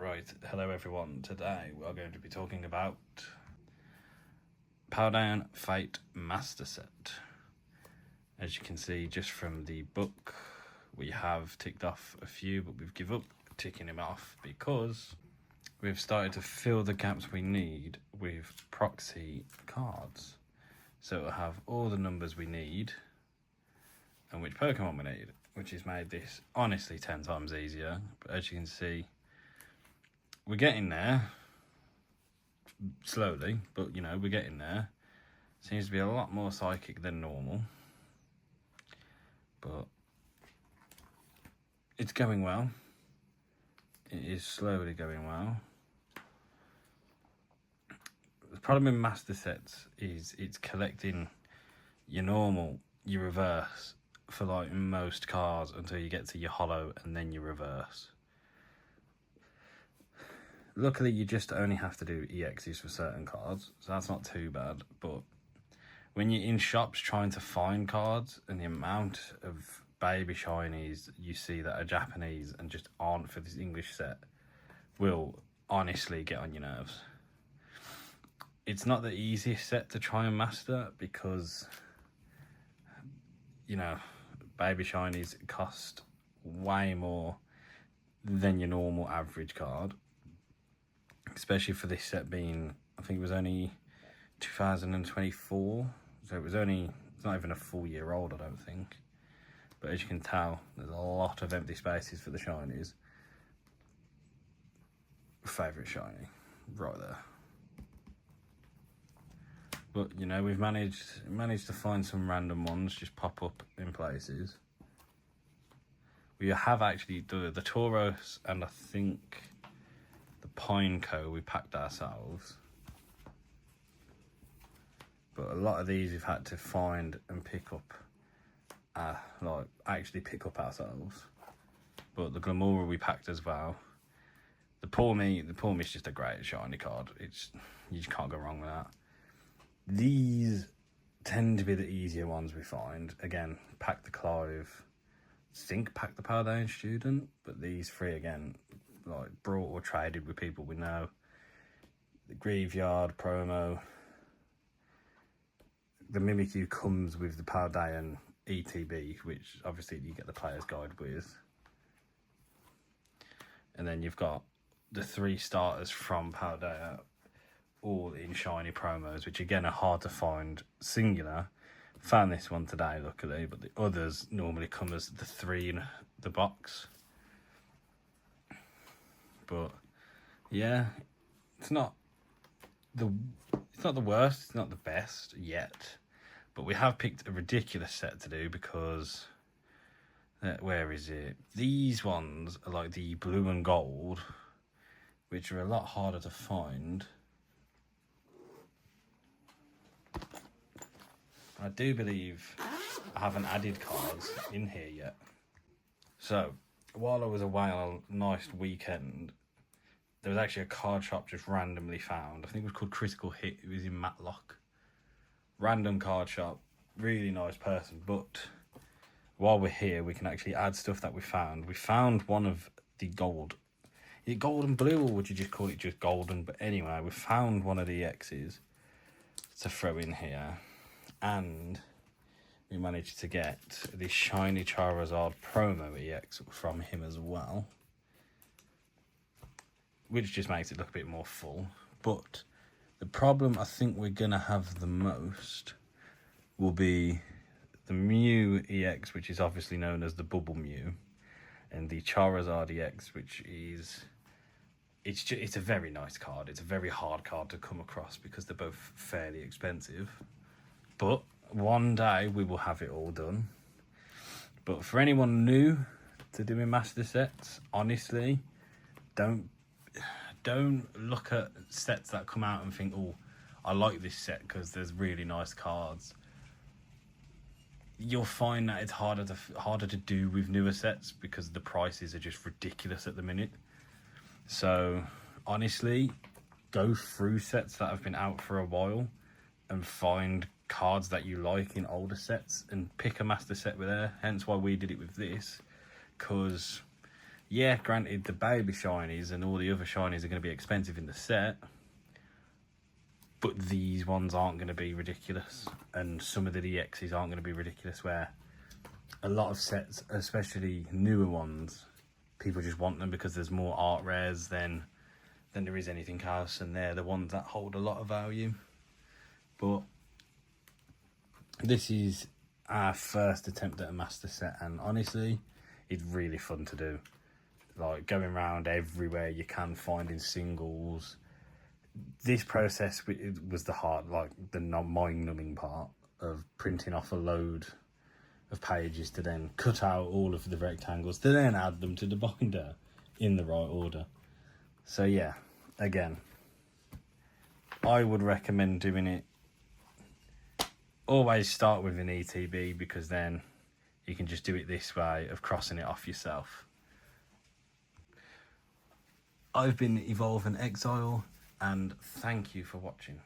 Right, hello everyone. Today we are going to be talking about Paldean Fate Master Set. As you can see just from the book, we have ticked off a few, but we've given up ticking them off because we've started to fill the gaps we need with proxy cards. So it'll have all the numbers we need and which Pokemon we need, which has made this honestly 10 times easier. But as you can see, we're getting there slowly, but you know, we're getting there. Seems to be a lot more psychic than normal, but it's going well. It is slowly going well. The problem with master sets is it's collecting your normal, your reverse for like most cards until you get to your holo and then your reverse. Luckily, you just only have to do EXs for certain cards, so that's not too bad. But when you're in shops trying to find cards and the amount of baby shinies you see that are Japanese and just aren't for this English set will honestly get on your nerves. It's not the easiest set to try and master because, you know, baby shinies cost way more than your normal average card. Especially for this set being, I think it was only 2024, so it's not even a full year old, I don't think. But as you can tell, there's a lot of empty spaces for the shinies. Favourite shiny, right there. But you know, we've managed to find some random ones just pop up in places. We have actually the Tauros and I think the Pineco we packed ourselves, but a lot of these we've had to find and pick up, actually pick up ourselves. But the Glamour we packed as well. The Poor Me's just a great shiny card. You just can't go wrong with that. These tend to be the easier ones we find. Again, pack the Clive, pack the Paldean Student, but these three again, like brought or traded with people we know. The Graveyard promo. The Mimikyu comes with the Paldean ETB, which obviously you get the player's guide with. And then you've got the 3 starters from Paldean, all in shiny promos, which again are hard to find singular. Found this one today, luckily, but the others normally come as the 3 in the box. But yeah, it's not the worst, it's not the best yet, but we have picked a ridiculous set to do because where is it? These ones are like the blue and gold, which are a lot harder to find. I do believe I haven't added cards in here yet. So while I was away on a nice weekend, there was actually a card shop just randomly found. I think it was called Critical Hit. It was in Matlock. Random card shop. Really nice person. But while we're here, we can actually add stuff that we found. We found one of the gold. Is it gold and blue, or would you just call it just golden? But anyway, we found one of the X's to throw in here. And we managed to get the shiny Charizard promo EX from him as well, which just makes it look a bit more full. But the problem I think we're going to have the most will be the Mew EX, which is obviously known as the Bubble Mew, and the Charizard EX, which is... It's a very nice card. It's a very hard card to come across because they're both fairly expensive. But one day we will have it all done. But for anyone new to doing master sets, honestly, don't look at sets that come out and think, oh, I like this set because there's really nice cards. You'll find that it's harder to do with newer sets because the prices are just ridiculous at the minute. So honestly, go through sets that have been out for a while and find cards that you like in older sets and pick a master set with there. Hence why we did it with this, because Yeah, granted, the baby shinies and all the other shinies are going to be expensive in the set, but these ones aren't going to be ridiculous, and some of the DXs aren't going to be ridiculous, where a lot of sets, especially newer ones, people just want them because there's more art rares than there is anything else, and they're the ones that hold a lot of value. But this is our first attempt at a master set, and honestly, it's really fun to do. Like, going around everywhere you can, finding singles. This process was the hard, like, the mind-numbing part of printing off a load of pages to then cut out all of the rectangles to then add them to the binder in the right order. So yeah, again, I would recommend doing it. Always start with an ETB, because then you can just do it this way of crossing it off yourself. I've been Evolve and Exile, and thank you for watching.